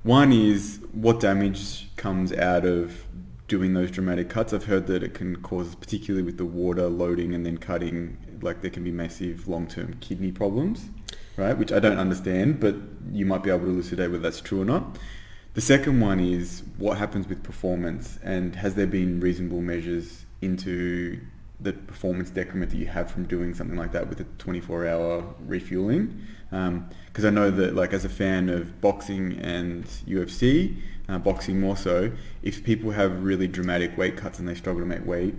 One is what damage comes out of doing those dramatic cuts. I've heard that it can cause, particularly with the water loading and then cutting, like there can be massive long-term kidney problems, right? Which I don't understand, but you might be able to elucidate whether that's true or not. The second one is what happens with performance, and has there been reasonable measures into the performance decrement that you have from doing something like that with a 24-hour refueling? Because I know that, like, as a fan of boxing and UFC, boxing more so, if people have really dramatic weight cuts and they struggle to make weight,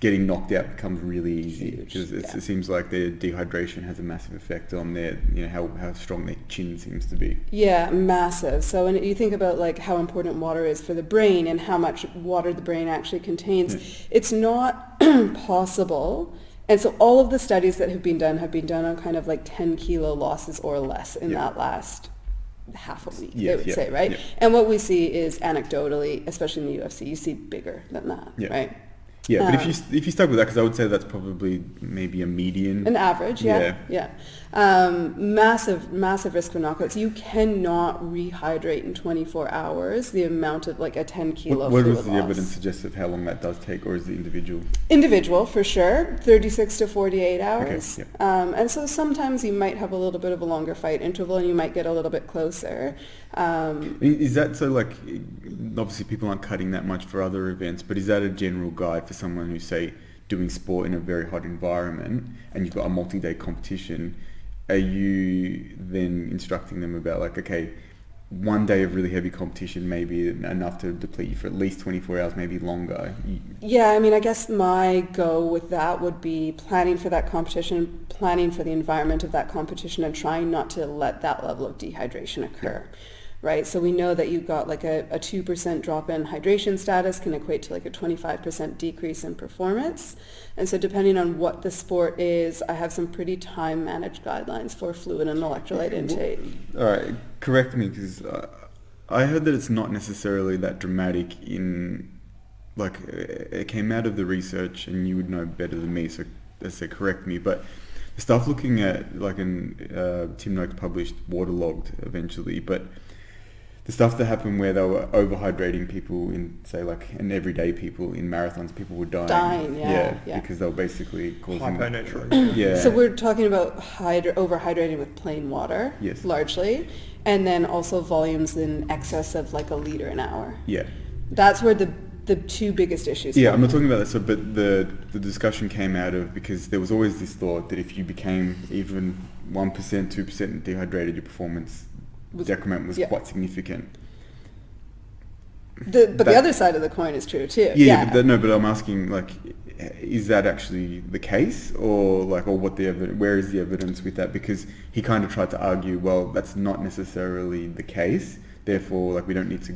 getting knocked out becomes really easy, because it seems like their dehydration has a massive effect on their, how strong their chin seems to be. Yeah, massive. So when you think about like how important water is for the brain and how much water the brain actually contains, it's not possible. And so all of the studies that have been done on kind of like 10 kilo losses or less in that last half a week, I would say, right? And what we see is anecdotally, especially in the UFC, you see bigger than that, right? Yeah, but if you stuck with that, because I would say that's probably maybe a median. An average, yeah. Massive risk for knockouts. You cannot rehydrate in 24 hours the amount of like a 10 kilo What fluid does the loss. evidence suggest of how long that does take, or is it individual? Individual, for sure, 36 to 48 hours. Okay, And so sometimes you might have a little bit of a longer fight interval and you might get a little bit closer. Is that so, like, obviously people aren't cutting that much for other events, but is that a general guide for someone who's, say, doing sport in a very hot environment and you've got a multi-day competition? Are you then instructing them about, like, okay, one day of really heavy competition may be enough to deplete you for at least 24 hours, maybe longer? Yeah, I mean, I guess my go with that would be planning for that competition, planning for the environment of that competition, and trying not to let that level of dehydration occur. Right, so we know that you've got like a 2% drop in hydration status can equate to like a 25% decrease in performance. And so depending on what the sport is, I have some pretty time managed guidelines for fluid and electrolyte intake. All right, correct me, because I heard that it's not necessarily that dramatic in, like, it came out of the research, and you would know better than me, so correct me, but the stuff looking at, like, Tim Noakes published Waterlogged eventually, but the stuff that happened where they were overhydrating people in, say, like, and everyday people in marathons, people were dying. Because they were basically causing hyponatremia. So we're talking about overhydrating with plain water, largely, and then also volumes in excess of like a liter an hour. Yeah. That's where the two biggest issues I'm not talking about that. So, but the discussion came out of, because there was always this thought that if you became even 1%, 2% dehydrated, your performance decrement was quite significant. But the other side of the coin is true too. But I'm asking, like, is that actually the case, or what the evidence? Where is the evidence with that? Because he kind of tried to argue, well, that's not necessarily the case. Therefore, like, we don't need to,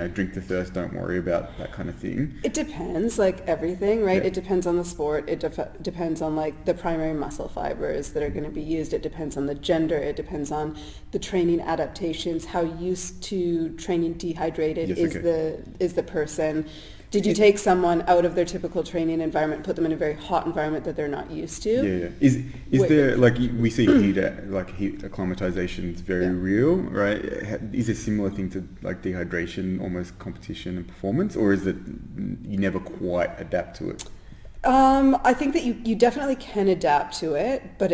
drink to thirst. Don't worry about that kind of thing. It depends, like everything, right? It depends on the sport. It depends on like the primary muscle fibers that are going to be used. It depends on the gender. It depends on the training adaptations. How used to training dehydrated is the person. Did you take someone out of their typical training environment, put them in a very hot environment that they're not used to? Is there, like, we see heat acclimatization is very real, right? Is a similar thing to, like, dehydration, almost competition and performance, or is it you never quite adapt to it? I think that you definitely can adapt to it, but